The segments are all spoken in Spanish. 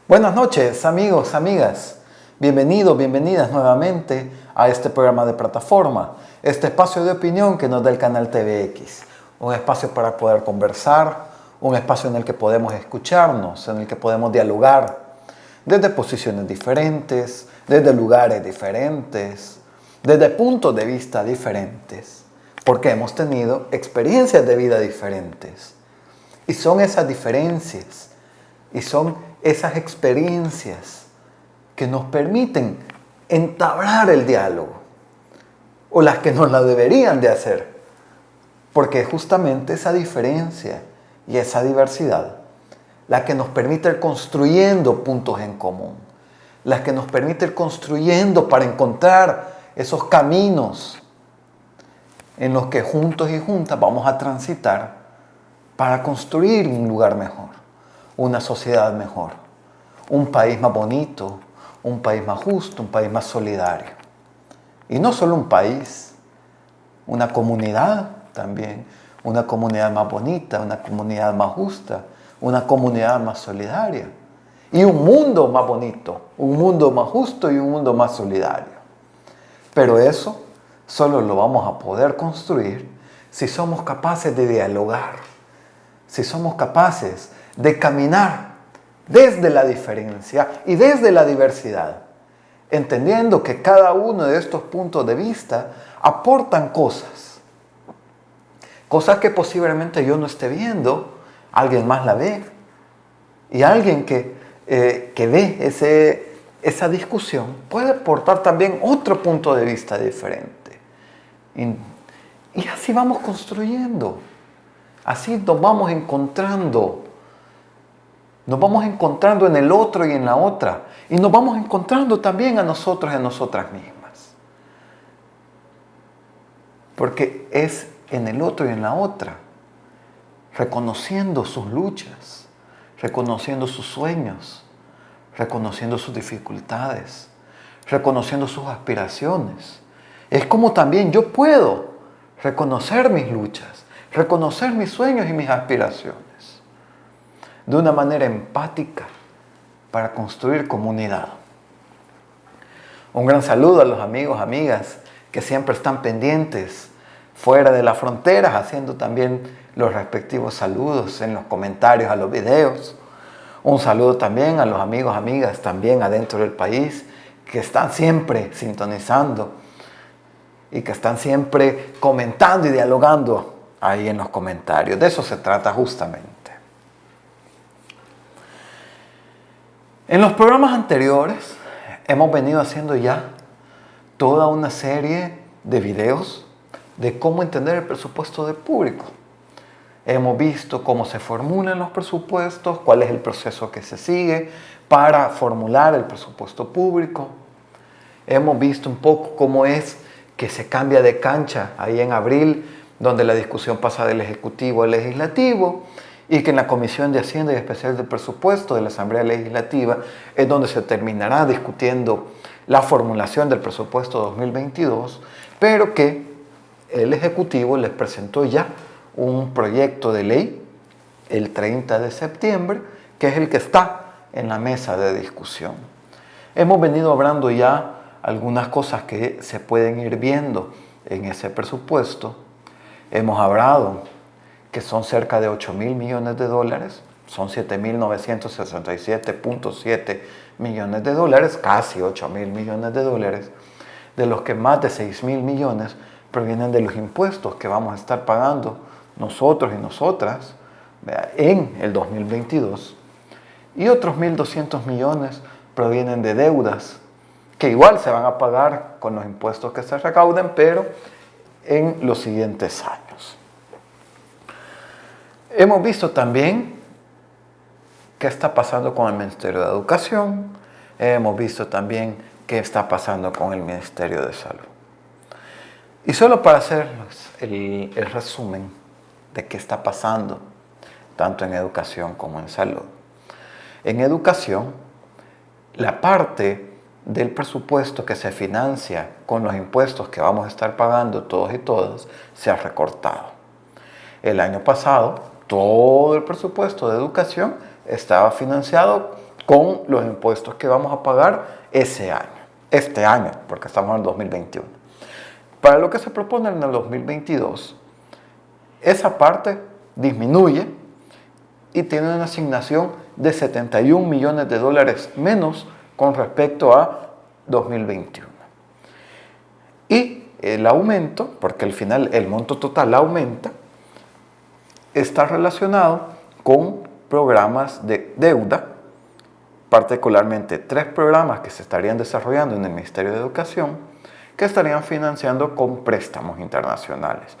Buenas noches, amigos, amigas. Bienvenidos, bienvenidas nuevamente a este programa de plataforma, este espacio de opinión que nos da el canal TVX. Un espacio para poder conversar, un espacio en el que podemos escucharnos, en el que podemos dialogar desde posiciones diferentes, desde lugares diferentes, desde puntos de vista diferentes, porque hemos tenido experiencias de vida diferentes. Y son esas diferencias y son esas experiencias que nos permiten entablar el diálogo, o las que nos la deberían de hacer, porque justamente esa diferencia y esa diversidad, la que nos permite ir construyendo puntos en común, la que nos permite ir construyendo para encontrar esos caminos en los que juntos y juntas vamos a transitar para construir un lugar mejor, una sociedad mejor, un país más bonito, un país más justo, un país más solidario. Y no solo un país, una comunidad también, una comunidad más bonita, una comunidad más justa, una comunidad más solidaria. Y un mundo más bonito, un mundo más justo y un mundo más solidario. Pero eso solo lo vamos a poder construir si somos capaces de dialogar, si somos capaces de caminar desde la diferencia y desde la diversidad, entendiendo que cada uno de estos puntos de vista aportan cosas que posiblemente yo no esté viendo, alguien más la ve, y alguien que ve esa discusión puede aportar también otro punto de vista diferente. Y así vamos construyendo, así nos vamos encontrando en el otro y en la otra, y nos vamos encontrando también a nosotros y a nosotras mismas. Porque es en el otro y en la otra, reconociendo sus luchas, reconociendo sus sueños, reconociendo sus dificultades, reconociendo sus aspiraciones. Es como también yo puedo reconocer mis luchas, reconocer mis sueños y mis aspiraciones de una manera empática para construir comunidad. Un gran saludo a los amigos, amigas que siempre están pendientes fuera de las fronteras, haciendo también los respectivos saludos en los comentarios a los videos. Un saludo también a los amigos, amigas también adentro del país que están siempre sintonizando y que están siempre comentando y dialogando ahí en los comentarios. De eso se trata justamente. En los programas anteriores hemos venido haciendo ya toda una serie de videos de cómo entender el presupuesto del público. Hemos visto cómo se formulan los presupuestos, cuál es el proceso que se sigue para formular el presupuesto público. Hemos visto un poco cómo es que se cambia de cancha ahí en abril, donde la discusión pasa del Ejecutivo al Legislativo, y que en la Comisión de Hacienda y Especial del Presupuesto de la Asamblea Legislativa es donde se terminará discutiendo la formulación del presupuesto 2022, pero que el Ejecutivo les presentó ya un proyecto de ley el 30 de septiembre, que es el que está en la mesa de discusión. Hemos venido hablando ya algunas cosas que se pueden ir viendo en ese presupuesto. Hemos hablado que son cerca de 8.000 millones de dólares, son 7.967.7 millones de dólares, casi 8.000 millones de dólares, de los que más de 6.000 millones provienen de los impuestos que vamos a estar pagando nosotros y nosotras en el 2022, y otros 1.200 millones provienen de deudas que igual se van a pagar con los impuestos que se recauden, pero en los siguientes años. Hemos visto también qué está pasando con el Ministerio de Educación, hemos visto también qué está pasando con el Ministerio de Salud. Y solo para hacer el resumen de qué está pasando, tanto en educación como en salud. En educación, la parte del presupuesto que se financia con los impuestos que vamos a estar pagando todos y todas se ha recortado. El año pasado, todo el presupuesto de educación estaba financiado con los impuestos que vamos a pagar este año, porque estamos en el 2021. Para lo que se propone en el 2022, esa parte disminuye y tiene una asignación de 71 millones de dólares menos con respecto a 2021. Y el aumento, porque al final el monto total aumenta, está relacionado con programas de deuda, particularmente 3 programas que se estarían desarrollando en el Ministerio de Educación, que estarían financiando con préstamos internacionales.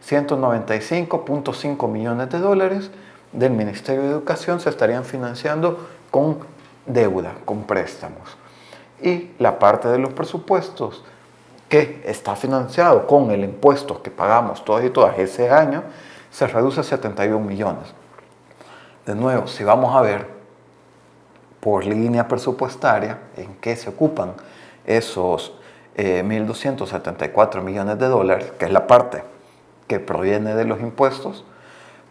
195.5 millones de dólares del Ministerio de Educación se estarían financiando con deuda, con préstamos. Y la parte de los presupuestos que está financiado con el impuesto que pagamos todos y todas ese año, se reduce a 71 millones. De nuevo, si vamos a ver por línea presupuestaria en qué se ocupan esos 1.274 millones de dólares, que es la parte que proviene de los impuestos,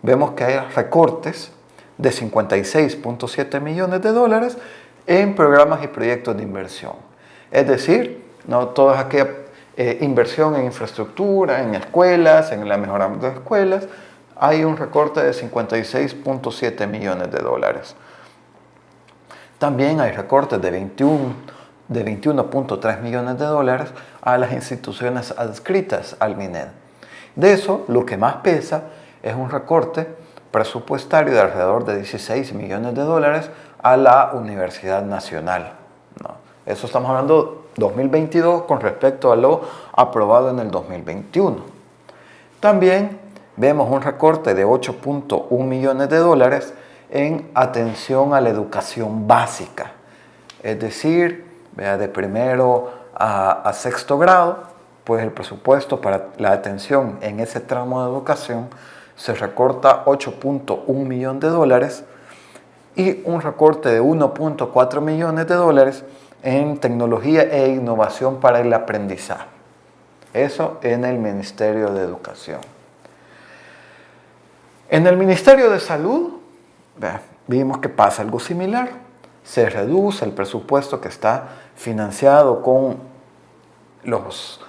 vemos que hay recortes de 56.7 millones de dólares en programas y proyectos de inversión. Es decir, no toda aquella inversión en infraestructura, en escuelas, en el mejoramiento de escuelas, hay un recorte de 56.7 millones de dólares. También hay recortes de 21.3 millones de dólares a las instituciones adscritas al MINED. De eso, lo que más pesa es un recorte presupuestario de alrededor de 16 millones de dólares a la Universidad Nacional. ¿No? Eso estamos hablando 2022 con respecto a lo aprobado en el 2021. También vemos un recorte de 8.1 millones de dólares en atención a la educación básica. Es decir, de primero a sexto grado, pues el presupuesto para la atención en ese tramo de educación se recorta 8.1 millones de dólares y un recorte de 1.4 millones de dólares en tecnología e innovación para el aprendizaje. Eso en el Ministerio de Educación. En el Ministerio de Salud, vimos que pasa algo similar. Se reduce el presupuesto que está financiado con los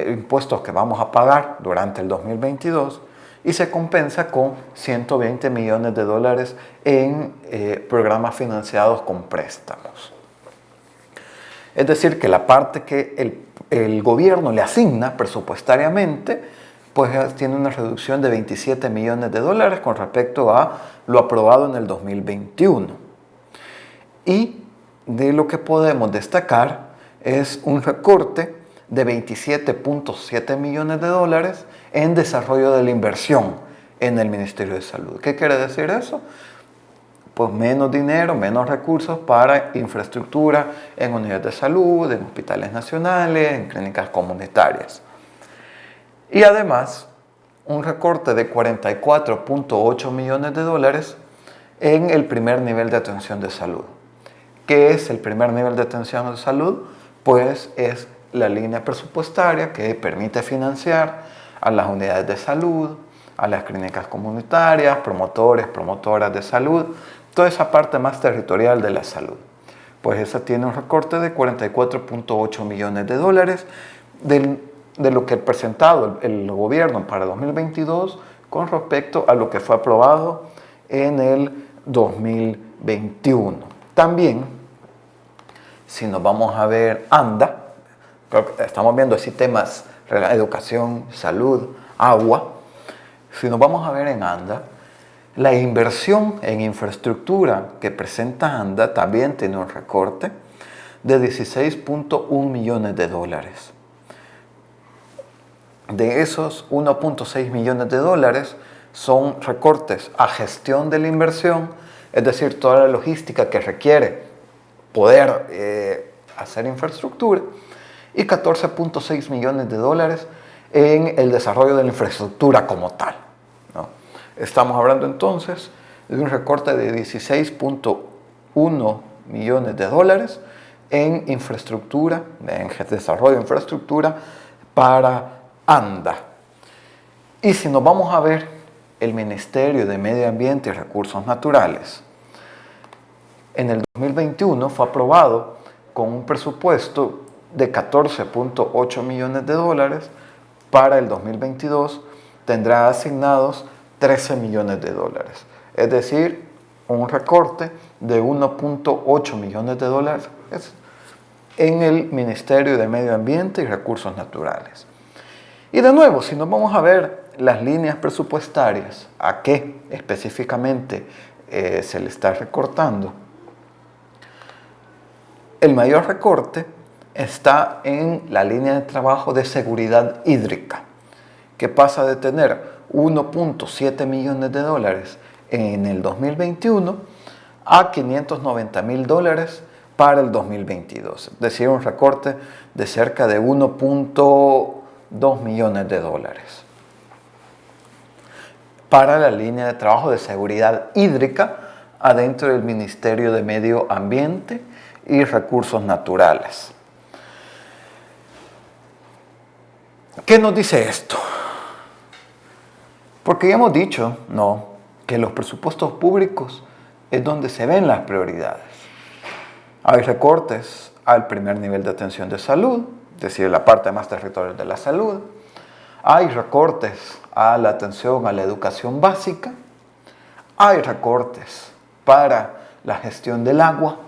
impuestos que vamos a pagar durante el 2022 y se compensa con 120 millones de dólares en programas financiados con préstamos. Es decir, que la parte que el gobierno le asigna presupuestariamente, pues tiene una reducción de 27 millones de dólares con respecto a lo aprobado en el 2021. Y de lo que podemos destacar es un recorte de 27.7 millones de dólares en desarrollo de la inversión en el Ministerio de Salud. ¿Qué quiere decir eso? Pues menos dinero, menos recursos para infraestructura en unidades de salud, en hospitales nacionales, en clínicas comunitarias. Y además, un recorte de 44.8 millones de dólares en el primer nivel de atención de salud. ¿Qué es el primer nivel de atención de salud? Pues es la línea presupuestaria que permite financiar a las unidades de salud, a las clínicas comunitarias, promotores, promotoras de salud, toda esa parte más territorial de la salud. Pues esa tiene un recorte de 44.8 millones de dólares de lo que ha presentado el gobierno para 2022 con respecto a lo que fue aprobado en el 2021. También, si nos vamos a ver ANDA, estamos viendo así temas, educación, salud, agua. Si nos vamos a ver en ANDA, la inversión en infraestructura que presenta ANDA también tiene un recorte de 16.1 millones de dólares. De esos 1.6 millones de dólares son recortes a gestión de la inversión, es decir, toda la logística que requiere poder hacer infraestructura, y 14.6 millones de dólares en el desarrollo de la infraestructura como tal, ¿no? Estamos hablando entonces de un recorte de 16.1 millones de dólares en infraestructura, en desarrollo de infraestructura para ANDA. Y si nos vamos a ver el Ministerio de Medio Ambiente y Recursos Naturales, en el 2021 fue aprobado con un presupuesto de 14.8 millones de dólares. Para el 2022 tendrá asignados 13 millones de dólares. Es decir, un recorte de 1.8 millones de dólares en el Ministerio de Medio Ambiente y Recursos Naturales. Y de nuevo, si nos vamos a ver las líneas presupuestarias, a qué específicamente se le está recortando, el mayor recorte está en la línea de trabajo de seguridad hídrica, que pasa de tener 1.7 millones de dólares en el 2021 a 590.000 dólares para el 2022, es decir, un recorte de cerca de 1.2 millones de dólares para la línea de trabajo de seguridad hídrica adentro del Ministerio de Medio Ambiente y Recursos Naturales. ¿Qué nos dice esto? Porque ya hemos dicho, que los presupuestos públicos es donde se ven las prioridades. Hay recortes al primer nivel de atención de salud, es decir, la parte más territorial de la salud. Hay recortes a la atención a la educación básica. Hay recortes para la gestión del agua.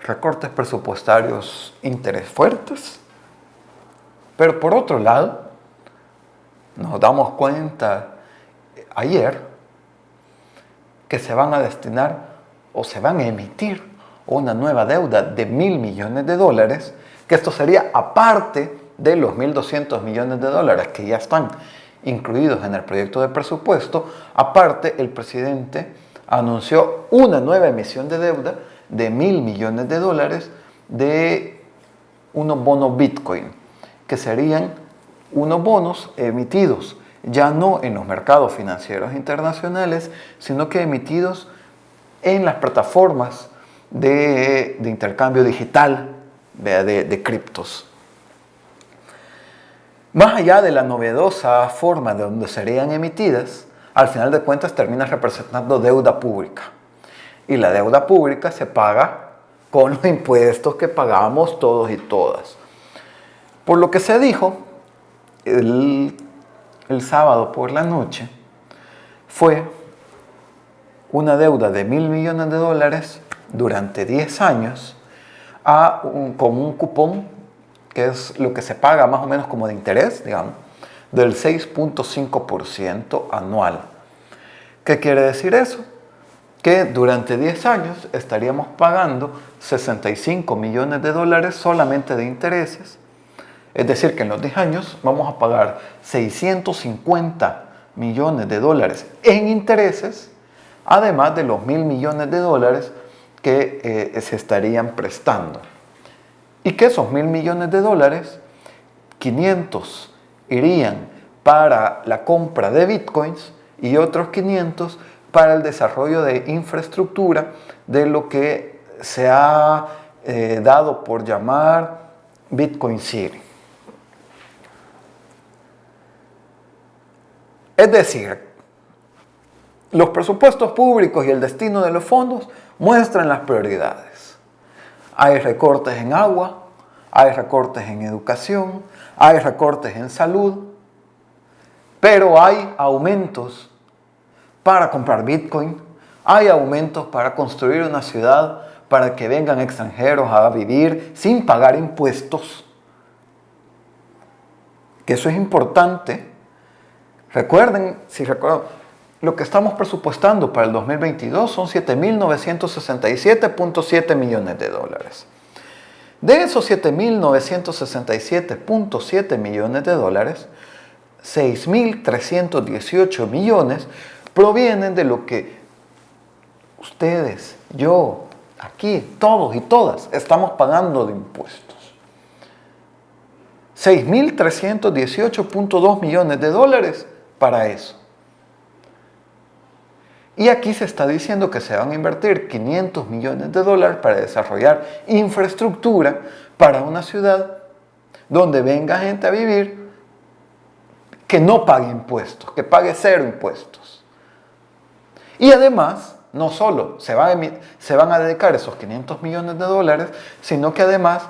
Recortes presupuestarios interés fuertes. Pero por otro lado, nos damos cuenta ayer que se van a destinar o se van a emitir una nueva deuda de 1.000 millones de dólares, que esto sería aparte de los 1.200 millones de dólares que ya están incluidos en el proyecto de presupuesto. Aparte, el presidente anunció una nueva emisión de deuda de 1.000 millones de dólares de unos bonos Bitcoin, que serían unos bonos emitidos ya no en los mercados financieros internacionales, sino que emitidos en las plataformas de intercambio digital de criptos. Más allá de la novedosa forma de donde serían emitidas, al final de cuentas termina representando deuda pública. Y la deuda pública se paga con los impuestos que pagamos todos y todas. Por lo que se dijo el sábado por la noche, fue una deuda de 1.000 millones de dólares durante 10 años con un cupón, que es lo que se paga más o menos como de interés, digamos, del 6.5% anual. ¿Qué quiere decir eso? Que durante 10 años estaríamos pagando 65 millones de dólares solamente de intereses. Es decir, que en los 10 años vamos a pagar 650 millones de dólares en intereses, además de los 1.000 millones de dólares que se estarían prestando. Y que esos 1.000 millones de dólares, 500 irían para la compra de bitcoins y otros 500 para el desarrollo de infraestructura de lo que se ha dado por llamar Bitcoin City. Es decir, los presupuestos públicos y el destino de los fondos muestran las prioridades. Hay recortes en agua, hay recortes en educación, hay recortes en salud, pero hay aumentos para comprar Bitcoin, hay aumentos para construir una ciudad para que vengan extranjeros a vivir sin pagar impuestos. Que eso es importante. Recuerden, lo que estamos presupuestando para el 2022 son 7.967.7 millones de dólares. De esos 7.967.7 millones de dólares, 6.318 millones provienen de lo que ustedes, yo, aquí, todos y todas estamos pagando de impuestos. 6.318.2 millones de dólares para eso. Y aquí se está diciendo que se van a invertir 500 millones de dólares para desarrollar infraestructura para una ciudad donde venga gente a vivir que no pague impuestos, que pague 0 impuestos. Y además no solo se van a dedicar esos 500 millones de dólares, sino que además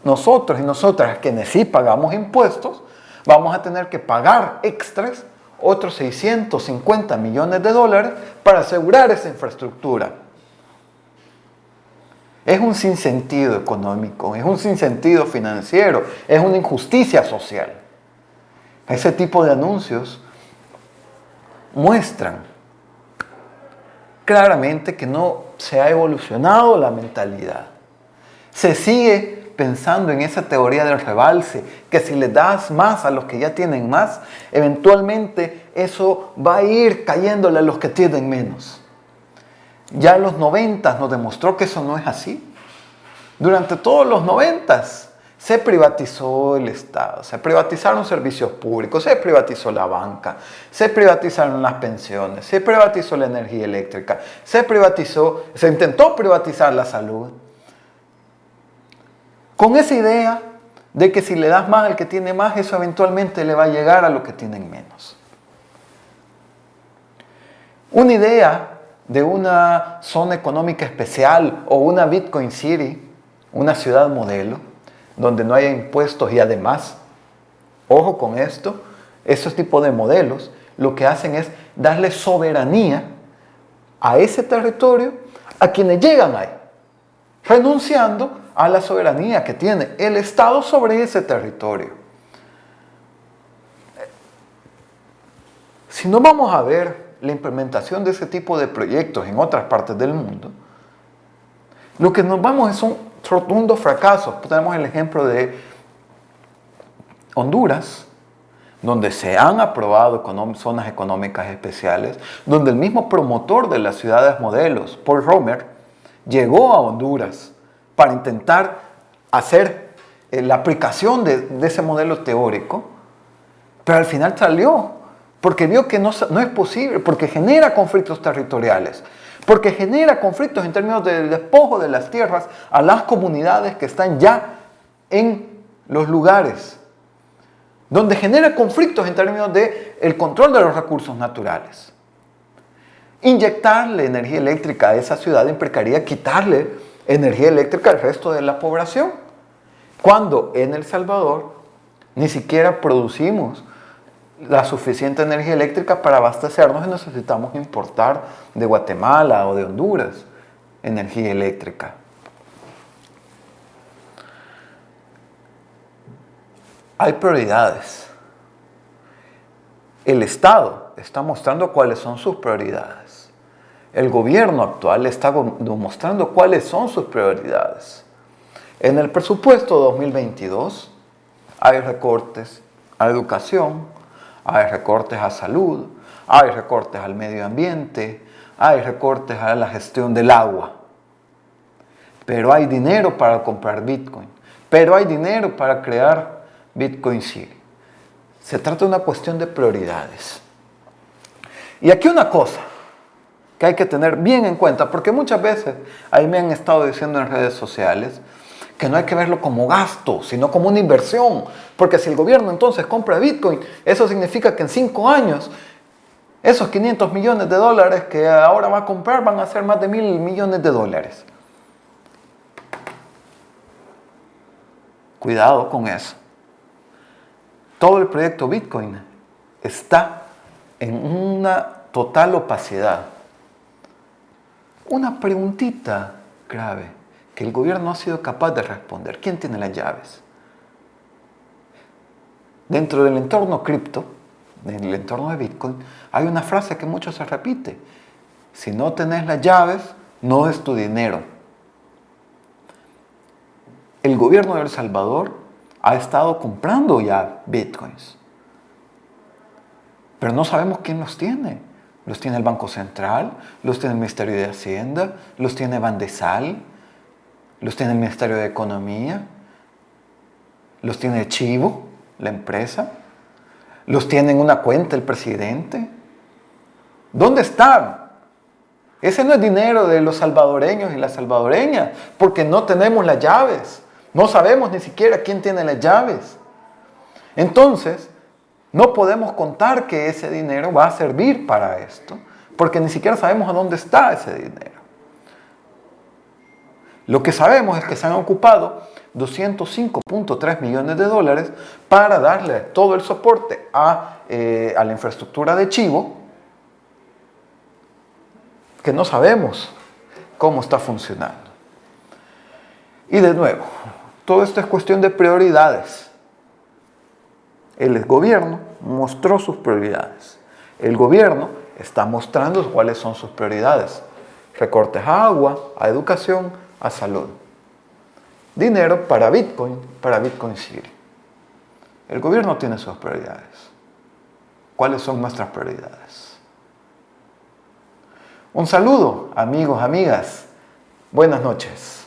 nosotros y nosotras, quienes sí pagamos impuestos, vamos a tener que pagar extras otros 650 millones de dólares para asegurar esa infraestructura. Es un sinsentido económico, es un sinsentido financiero, es una injusticia social. Ese tipo de anuncios muestran claramente que no se ha evolucionado la mentalidad. Se sigue pensando en esa teoría del rebalse, que si le das más a los que ya tienen más, eventualmente eso va a ir cayéndole a los que tienen menos. Ya en los 90 nos demostró que eso no es así. Durante todos los 90 se privatizó el Estado, se privatizaron servicios públicos, se privatizó la banca, se privatizaron las pensiones, se privatizó la energía eléctrica, se intentó privatizar la salud. Con esa idea de que si le das más al que tiene más, eso eventualmente le va a llegar a los que tienen menos. Una idea de una zona económica especial o una Bitcoin City, una ciudad modelo, donde no haya impuestos y además, ojo con esto, esos tipos de modelos lo que hacen es darle soberanía a ese territorio a quienes llegan ahí, renunciando a la soberanía que tiene el Estado sobre ese territorio. Si no vamos a ver la implementación de ese tipo de proyectos en otras partes del mundo, lo que nos vamos es un rotundo fracaso. Tenemos el ejemplo de Honduras, donde se han aprobado zonas económicas especiales, donde el mismo promotor de las ciudades modelos, Paul Romer, llegó a Honduras para intentar hacer la aplicación de ese modelo teórico, pero al final salió, porque vio que no es posible, porque genera conflictos territoriales, porque genera conflictos en términos del despojo de las tierras a las comunidades que están ya en los lugares, donde genera conflictos en términos del control de los recursos naturales. Inyectarle energía eléctrica a esa ciudad implicaría quitarle energía eléctrica al resto de la población, cuando en El Salvador ni siquiera producimos la suficiente energía eléctrica para abastecernos y necesitamos importar de Guatemala o de Honduras energía eléctrica. Hay prioridades. El Estado está mostrando cuáles son sus prioridades. El gobierno actual está mostrando cuáles son sus prioridades. En el presupuesto 2022 hay recortes a educación, hay recortes a salud, hay recortes al medio ambiente, hay recortes a la gestión del agua. Pero hay dinero para comprar Bitcoin, pero hay dinero para crear Bitcoin City. Se trata de una cuestión de prioridades. Y aquí una cosa que hay que tener bien en cuenta, porque muchas veces ahí me han estado diciendo en redes sociales que no hay que verlo como gasto, sino como una inversión, porque si el gobierno entonces compra Bitcoin, eso significa que en 5 años esos 500 millones de dólares que ahora va a comprar van a ser más de 1.000 millones de dólares. Cuidado con eso. Todo el proyecto Bitcoin está en una total opacidad. Una preguntita grave que el gobierno no ha sido capaz de responder. ¿Quién tiene las llaves? Dentro del entorno cripto, en el entorno de Bitcoin, hay una frase que mucho se repite. Si no tenés las llaves, no es tu dinero. El gobierno de El Salvador ha estado comprando ya Bitcoins, pero no sabemos quién los tiene. Los tiene el Banco Central, los tiene el Ministerio de Hacienda, los tiene Bandesal, los tiene el Ministerio de Economía, los tiene Chivo, la empresa, los tiene en una cuenta el presidente. ¿Dónde están? Ese no es dinero de los salvadoreños y las salvadoreñas, porque no tenemos las llaves. No sabemos ni siquiera quién tiene las llaves. Entonces, no podemos contar que ese dinero va a servir para esto, porque ni siquiera sabemos a dónde está ese dinero. Lo que sabemos es que se han ocupado 205.3 millones de dólares para darle todo el soporte a la infraestructura de Chivo, que no sabemos cómo está funcionando. Y de nuevo, todo esto es cuestión de prioridades. El gobierno mostró sus prioridades. El gobierno está mostrando cuáles son sus prioridades. Recortes a agua, a educación, a salud. Dinero para Bitcoin City. El gobierno tiene sus prioridades. ¿Cuáles son nuestras prioridades? Un saludo, amigos, amigas. Buenas noches.